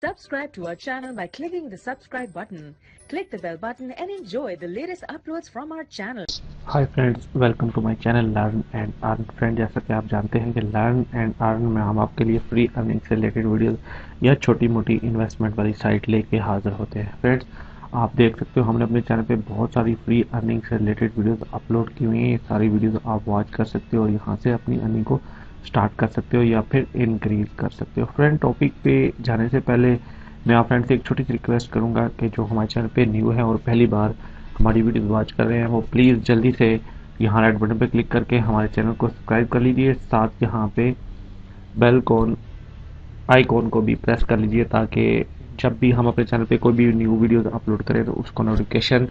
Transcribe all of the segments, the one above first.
Subscribe to our channel by clicking the subscribe button. Click the bell button and enjoy the latest uploads from our channel. Hi friends, welcome to my channel learn and earn. Friend, जैसा कि आप जानते हैं कि learn and earn में हम आपके लिए फ्री अर्निंग से रिलेटेड वीडियोस या छोटी मोटी इन्वेस्टमेंट वाली साइट लेके हाजिर होते हैं। फ्रेंड्स, आप देख सकते हो हमने अपने चैनल पे बहुत सारी फ्री अर्निंग से रिलेटेड वीडियोस अपलोड की हुई हैं। ये सारी वीडियोस आप वॉच कर सकते हो और यहाँ से अपनी अर्निंग को स्टार्ट कर सकते हो या फिर इंक्रीज कर सकते हो। फ्रेंड, टॉपिक पे जाने से पहले मैं आप फ्रेंड से एक छोटी सी रिक्वेस्ट करूँगा कि जो हमारे चैनल पे न्यू है और पहली बार हमारी वीडियो वॉच कर रहे हैं वो प्लीज़ जल्दी से यहाँ रेड बटन पे क्लिक करके हमारे चैनल को सब्सक्राइब कर लीजिए। साथ यहाँ पे बेल आइकॉन को भी प्रेस कर लीजिए ताकि जब भी हम अपने चैनल पे कोई भी न्यू वीडियोस अपलोड करें तो उसको नोटिफिकेशन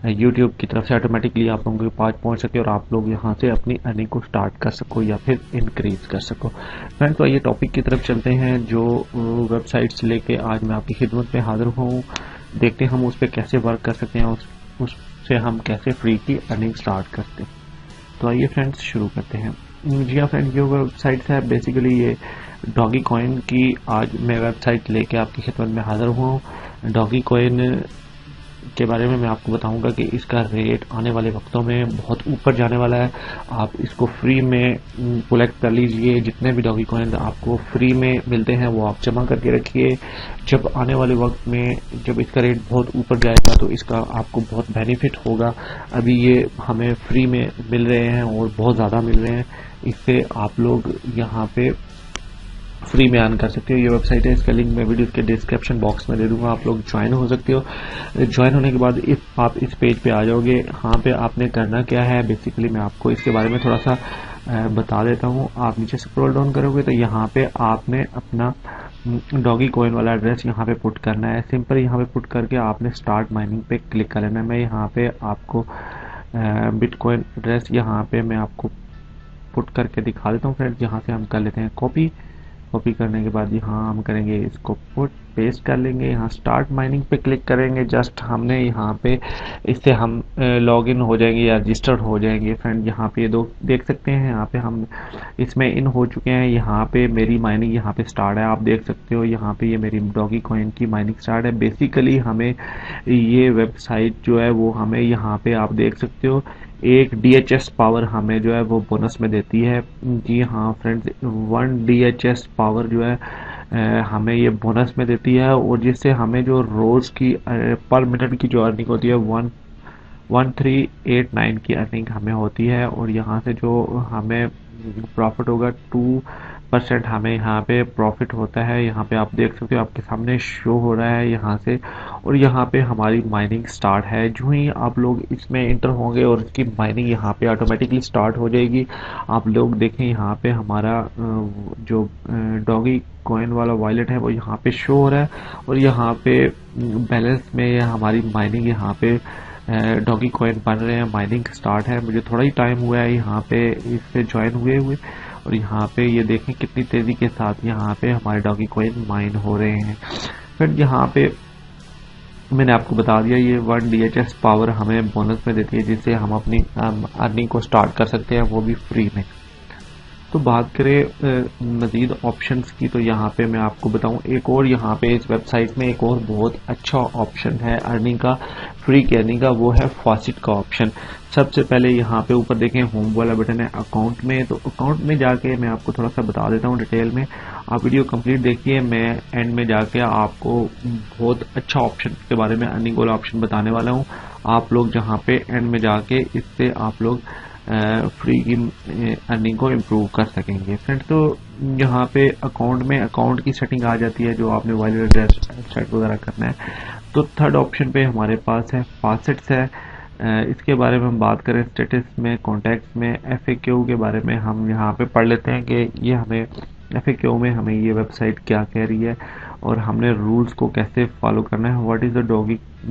यूट्यूब की तरफ से ऑटोमेटिकली आप लोगों के पास पहुंच सके और आप लोग यहाँ से अपनी अर्निंग को स्टार्ट कर सको या फिर इंक्रीज कर सको। फ्रेंड्स, तो ये टॉपिक की तरफ चलते हैं जो वेबसाइट्स लेके आज मैं आपकी खिदमत में हाजिर हूँ। देखते हैं हम उस पर कैसे वर्क कर सकते हैं, उससे हम कैसे फ्री की अर्निंग स्टार्ट करते हैं। तो आइए फ्रेंड्स शुरू करते हैं। जी हाँ फ्रेंड, ये वेबसाइट है बेसिकली ये डॉगी कॉइन की आज मैं वेबसाइट लेके आपकी खिदमत में हाजिर हुआ हूँ। डॉगी कॉइन के बारे में मैं आपको बताऊंगा कि इसका रेट आने वाले वक्तों में बहुत ऊपर जाने वाला है। आप इसको फ्री में कलेक्ट कर लीजिए। जितने भी डॉगी कॉइन आपको फ्री में मिलते हैं वो आप जमा करके रखिए। जब आने वाले वक्त में जब इसका रेट बहुत ऊपर जाएगा तो इसका आपको बहुत बेनिफिट होगा। अभी ये हमें फ्री में मिल रहे हैं और बहुत ज़्यादा मिल रहे हैं। इससे आप लोग यहाँ पे फ्री में अर्न कर सकते हो। ये वेबसाइट है, इसका लिंक मैं वीडियो के डिस्क्रिप्शन बॉक्स में दे दूंगा, आप लोग ज्वाइन हो सकते हो। ज्वाइन होने के बाद आप इस पेज पे आ जाओगे। यहाँ पे आपने करना क्या है बेसिकली मैं आपको इसके बारे में थोड़ा सा बता देता हूँ। आप नीचे स्क्रॉल डाउन करोगे तो यहाँ पे आपने अपना डॉगी कॉइन वाला एड्रेस यहाँ पे पुट करना है। सिंपल यहाँ पे पुट करके आपने स्टार्ट माइनिंग पे क्लिक कर लेना है। मैं यहाँ पे आपको बिटकॉइन एड्रेस यहाँ पे मैं आपको पुट करके दिखा देता हूँ। फ्रेंड्स, यहाँ से हम कर लेते हैं कॉपी करने के बाद यहाँ हम करेंगे इसको पेस्ट कर लेंगे। यहाँ स्टार्ट माइनिंग पे क्लिक करेंगे। जस्ट हमने यहाँ पे इससे हम लॉगिन हो जाएंगे या रजिस्टर्ड हो जाएंगे। फ्रेंड, यहाँ पे दो देख सकते हैं, यहाँ पे हम इसमें इन हो चुके हैं। यहाँ पे मेरी माइनिंग यहाँ पे स्टार्ट है, आप देख सकते हो। यहाँ पे ये मेरी डॉगी कॉइन की माइनिंग स्टार्ट है। बेसिकली हमें ये वेबसाइट जो है वो हमें यहाँ पे आप देख सकते हो एक DHS पावर हमें जो है वो बोनस में देती है। जी हाँ फ्रेंड्स, 1 DHS पावर जो है हमें ये बोनस में देती है और जिससे हमें जो रोज़ की पर मिनट की जो अर्निंग होती है 1389 की अर्निंग हमें होती है। और यहाँ से जो हमें प्रॉफिट होगा 2% हमें यहाँ पे प्रॉफिट होता है। यहाँ पे आप देख सकते हो, आपके सामने शो हो रहा है यहाँ से। और यहाँ पे हमारी माइनिंग स्टार्ट है। जो ही आप लोग इसमें इंटर होंगे और इसकी माइनिंग यहाँ पे ऑटोमेटिकली स्टार्ट हो जाएगी। आप लोग देखें यहाँ पे हमारा जो डॉगी कॉइन वाला वॉलेट है वो यहाँ पे शो हो रहा है और यहाँ पे बैलेंस में हमारी माइनिंग यहाँ पे डॉगी कॉइन बन रहे हैं। माइनिंग स्टार्ट है, मुझे थोड़ा ही टाइम हुआ है यहाँ पे इससे ज्वाइन हुए और यहाँ पे ये देखें कितनी तेज़ी के साथ यहाँ पे हमारे डॉगी कॉइन माइन हो रहे हैं। फिर यहाँ पे मैंने आपको बता दिया ये 1 DHS पावर हमें बोनस में देती है जिससे हम अपनी अर्निंग को स्टार्ट कर सकते हैं, वो भी फ्री में। तो बात करें मज़ीद ऑप्शंस की तो यहाँ पे मैं आपको बताऊँ एक और यहाँ पे इस वेबसाइट में एक और बहुत अच्छा ऑप्शन है अर्निंग का, फ्री की अर्निंग का, वो है फॉसिट का ऑप्शन। सबसे पहले यहाँ पे ऊपर देखें होम वाला बटन है अकाउंट में। तो अकाउंट में जाके मैं आपको थोड़ा सा बता देता हूँ डिटेल में। आप वीडियो कंप्लीट देखिए, मैं एंड में जाके आपको बहुत अच्छा ऑप्शन के बारे में अर्निंग वाला ऑप्शन बताने वाला हूँ। आप लोग जहाँ पे एंड में जाके इससे आप लोग फ्री की अर्निंग को इम्प्रूव कर सकेंगे। फ्रेंड्स, तो यहाँ पे अकाउंट में अकाउंट की सेटिंग आ जाती है जो आपने वॉलेट एड्रेस सेट वगैरह करना है। तो थर्ड ऑप्शन पे हमारे पास है फॉसिट्स है। इसके बारे में हम बात करें स्टेटस में, कॉन्टैक्ट्स में, FAQ के बारे में हम यहाँ पे पढ़ लेते हैं कि ये हमें FAQ में हमें ये वेबसाइट क्या कह रही है और हमने रूल्स को कैसे फॉलो करना है। What is the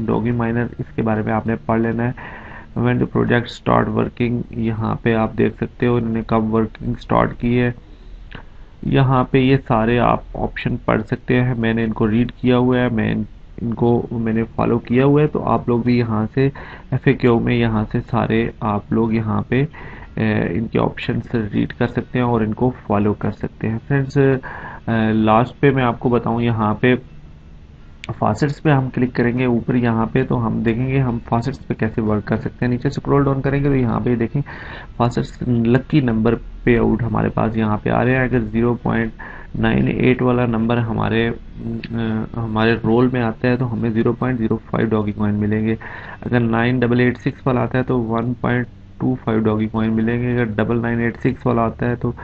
doggy minor, इसके बारे में आपने पढ़ लेना है। When the project start working, यहाँ पे आप देख सकते हो इन्होंने कब वर्किंग स्टार्ट की है। यहाँ पे ये सारे आप ऑप्शन पढ़ सकते हैं, मैंने इनको रीड किया हुआ है, मैंने फॉलो किया हुआ है। तो आप लोग भी यहाँ से FAQ में यहाँ से सारे आप लोग यहाँ पे इनके ऑप्शन रीड कर सकते हैं और इनको फॉलो कर सकते हैं। फ्रेंड्स, लास्ट पे मैं आपको बताऊँ यहाँ पे फासेट्स पे हम क्लिक करेंगे ऊपर यहाँ पे, तो हम देखेंगे हम फासेट्स पे कैसे वर्क कर सकते हैं। नीचे स्क्रॉल डाउन करेंगे तो यहाँ पे देखें फासेट्स लकी नंबर पे आउट हमारे पास यहाँ पे आ रहे हैं। अगर 0.98 वाला नंबर हमारे रोल में आता है तो हमें 0.05 डॉगी कॉइन मिलेंगे। अगर 9886 वाला आता है तो 1.25 डॉगी कॉइन मिलेंगे। अगर 9986 वाला आता है तो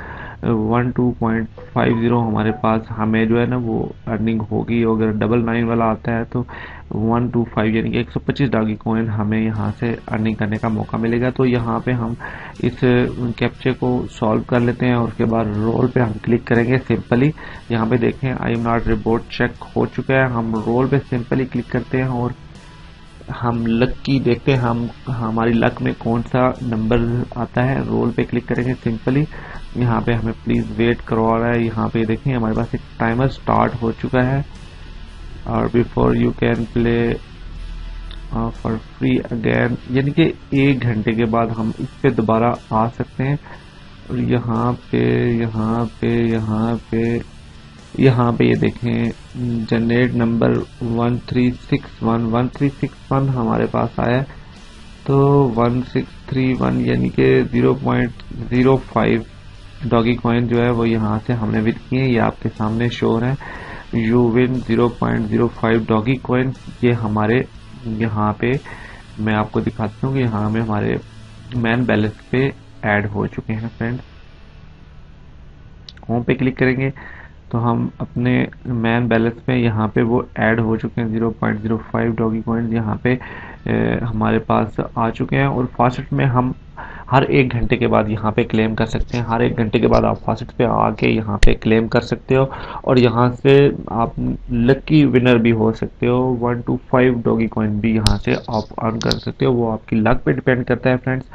12.50 हमारे पास हमें जो है ना वो अर्निंग होगी। और अगर 99 वाला आता है तो 125 यानी कि 125 डॉगी कॉइन हमें यहाँ से अर्निंग करने का मौका मिलेगा। तो यहाँ पे हम इस कैप्चे को सॉल्व कर लेते हैं और उसके बाद रोल पे हम क्लिक करेंगे सिंपली। यहाँ पे देखें I am not report check हो चुका है। हम रोल पे सिंपली क्लिक करते हैं और हम लकी देखते हैं हम हमारी लक में कौन सा नंबर आता है। रोल पे क्लिक करेंगे सिंपली। यहाँ पे हमें प्लीज वेट करवा रहा है। यहाँ पे देखें हमारे पास एक टाइमर स्टार्ट हो चुका है और before you can play for free again, यानी कि 1 घंटे के बाद हम इस पे दोबारा आ सकते हैं। और यहाँ पे ये देखें जनरेट नंबर 1361 हमारे पास आया। तो 1631 यानी कि 0.05 डॉगी कॉइन जो है वो यहाँ से हमने विद किए। ये आपके सामने शो हो रहा है। You win 0.05 doggy coin. ये हमारे यहाँ पे मैं आपको दिखाता हूँ कि यहाँ में हमारे मैन बैलेंस पे ऐड हो चुके हैं फ्रेंड्स। होम पे क्लिक करेंगे तो हम अपने मैन बैलेंस पे यहाँ पे वो ऐड हो चुके हैं। 0.05 डॉगी कॉइन यहाँ पे हमारे पास आ चुके हैं। और फासेट में हम हर 1 घंटे के बाद यहाँ पे क्लेम कर सकते हैं। हर 1 घंटे के बाद आप फासेट पे आके यहाँ पे क्लेम कर सकते हो और यहाँ से आप लकी विनर भी हो सकते हो। 1 to 5 डॉगी कॉइन भी यहाँ से आप अर्न कर सकते हो। वो आपकी लक पे डिपेंड करता है फ्रेंड्स।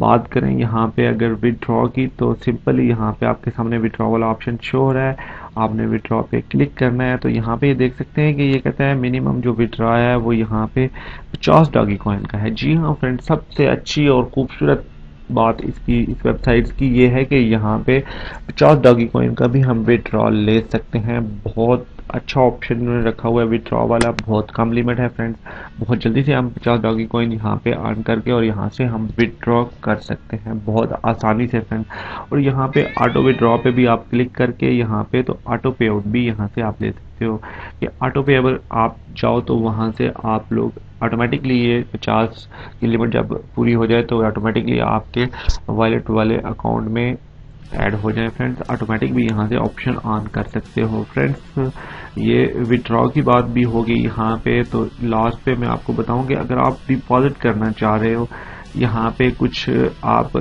बात करें यहाँ पे अगर विड्रॉ की तो सिंपली यहाँ पे आपके सामने विड्रॉ वाला ऑप्शन शो हो रहा है। आपने विड्रॉ पे क्लिक करना है तो यहाँ पे ये देख सकते हैं कि ये कहता है मिनिमम जो विड्रॉ है वो यहाँ पे 50 डॉगी कॉइन का है। जी हाँ फ्रेंड, सबसे अच्छी और खूबसूरत बात इस वेबसाइट की ये है कि यहाँ पे 50 डॉगी कॉइन का भी हम विड्रॉ ले सकते हैं। बहुत अच्छा ऑप्शन उन्होंने रखा हुआ है विड्रॉ वाला। बहुत कम लिमिट है फ्रेंड्स। बहुत जल्दी से हम 50 डॉगी कॉइन यहाँ पे अर्न करके और यहाँ से हम विड्रॉ कर सकते हैं बहुत आसानी से फ्रेंड्स। और यहाँ पे ऑटो विड्रॉ पे भी आप क्लिक करके यहाँ पे तो ऑटो पे आउट भी यहाँ से आप ले सकते हो। कि ऑटो पे अगर आप जाओ तो वहाँ से आप लोग ऑटोमेटिकली ये 50 की लिमिट जब पूरी हो जाए तो ऑटोमेटिकली आपके वॉलेट वाले अकाउंट में ऐड हो जाए फ्रेंड्स। ऑटोमेटिक भी यहाँ से ऑप्शन ऑन कर सकते हो फ्रेंड्स। ये विड्रॉ की बात भी होगी यहाँ पे। तो लास्ट पे मैं आपको बताऊं कि अगर आप डिपॉजिट करना चाह रहे हो यहाँ पे कुछ आप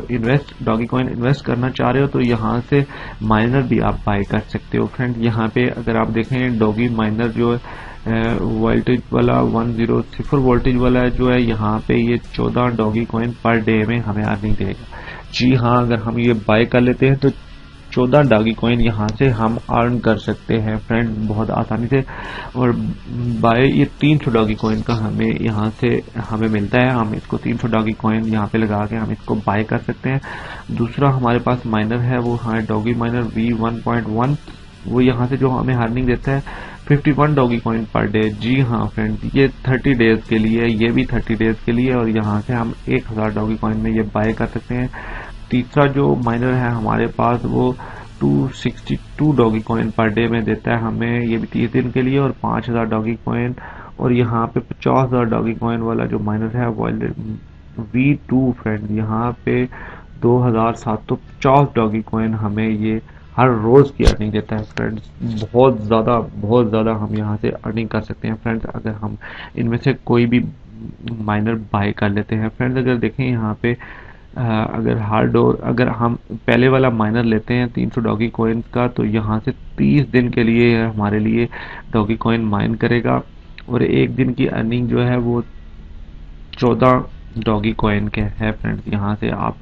डॉगी कॉइन इन्वेस्ट करना चाह रहे हो तो यहाँ से माइनर भी आप बाय कर सकते हो फ्रेंड। यहाँ पे अगर आप देखें डॉगी माइनर जो वोल्टेज वाला 100 वोल्टेज वाला जो है यहाँ पे ये 14 डॉगी कॉइन पर डे में हमें अर्निंग देगा। जी हाँ, अगर हम ये बाय कर लेते हैं तो 14 डॉगी कॉइन यहाँ से हम अर्न कर सकते हैं फ्रेंड बहुत आसानी से। और बाय ये 300 डॉगी कॉइन का हमें यहाँ से हमें मिलता है। हम इसको 300 डॉगी कॉइन यहाँ पे लगा के हम इसको बाय कर सकते हैं। दूसरा हमारे पास माइनर है वो है डॉगी माइनर V1.1। वो यहाँ से जो हमें अर्निंग देता है 51 डॉगी कॉइन पर डे। जी हाँ फ्रेंड, ये 30 डेज के लिए, ये भी 30 डेज के लिए। और यहाँ से हम 1000 डॉगी कॉइन में ये बाय कर सकते हैं। तीसरा जो माइनर है हमारे पास वो 262 डॉगी कॉइन पर डे में देता है हमें, ये भी 30 दिन के लिए और 5000 डॉगी कॉइन। और यहाँ पे 50,000 डॉगी कॉइन वाला जो माइनर है वो V2 फ्रेंड, यहाँ पे 2750 डॉगी कॉइन हमें ये हर रोज की अर्निंग देता है फ्रेंड्स। बहुत ज़्यादा हम यहाँ से अर्निंग कर सकते हैं फ्रेंड्स अगर हम इनमें से कोई भी माइनर बाय कर लेते हैं फ्रेंड्स। अगर देखें यहाँ पे अगर हम पहले वाला माइनर लेते हैं 300 डॉगी कॉइन का तो यहाँ से 30 दिन के लिए हमारे लिए डॉगी कॉइन माइन करेगा। और एक दिन की अर्निंग जो है वो 14 डॉगी कॉइन के है फ्रेंड्स। यहाँ से आप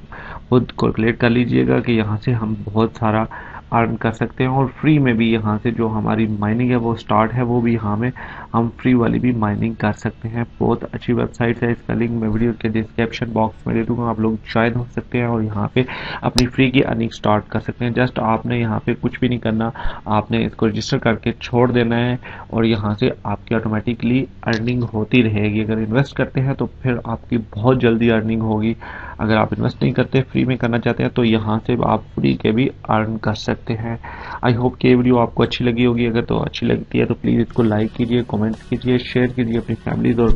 खुद कैलकुलेट कर लीजिएगा कि यहाँ से हम बहुत सारा अर्न कर सकते हैं। और फ्री में भी यहाँ से जो हमारी माइनिंग है वो स्टार्ट है वो भी हमें हम फ्री वाली भी माइनिंग कर सकते हैं। बहुत अच्छी वेबसाइट है, इसका लिंक मैं वीडियो के डिस्क्रिप्शन बॉक्स में दे दूंगा, आप लोग ज्वाइन हो सकते हैं और यहाँ पे अपनी फ्री की अर्निंग स्टार्ट कर सकते हैं। जस्ट आपने यहाँ पे कुछ भी नहीं करना, आपने इसको रजिस्टर करके छोड़ देना है और यहाँ से आपकी ऑटोमेटिकली अर्निंग होती रहेगी। अगर इन्वेस्ट करते हैं तो फिर आपकी बहुत जल्दी अर्निंग होगी। अगर आप इन्वेस्ट नहीं करते, फ्री में करना चाहते हैं, तो यहाँ से आप फ्री के भी अर्न कर सकते हैं। आई होप कि ये वीडियो आपको अच्छी लगी होगी। अगर तो अच्छी लगती है तो प्लीज़ इसको लाइक कीजिए, कमेंट कीजिए, शेयर कीजिए अपनी फैमिलीज और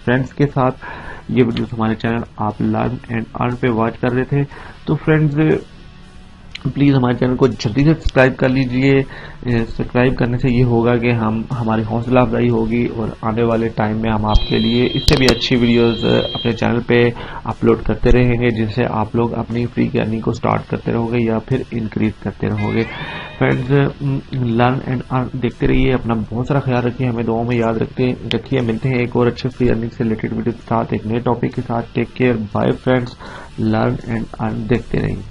फ्रेंड्स के साथ। ये वीडियो हमारे चैनल आप लर्न एंड अर्न पे वॉच कर रहे थे, तो फ्रेंड्स प्लीज़ हमारे चैनल को जल्दी से सब्सक्राइब कर लीजिए। सब्सक्राइब करने से ये होगा कि हमारी हौसला अफजाई होगी और आने वाले टाइम में हम आपके लिए इससे भी अच्छी वीडियोस अपने चैनल पे अपलोड करते रहेंगे, जिससे आप लोग अपनी फ्री की अर्निंग को स्टार्ट करते रहोगे या फिर इंक्रीज करते रहोगे। फ्रेंड्स लर्न एंड अर्न देखते रहिए, अपना बहुत सारा ख्याल रखिए, हमें दुआओं में याद रखिए। मिलते हैं एक और अच्छे फ्री अर्निंग से रिलेटेड वीडियो के साथ, एक नए टॉपिक के साथ। Take care, bye friends. Learn and earn देखते रहिए।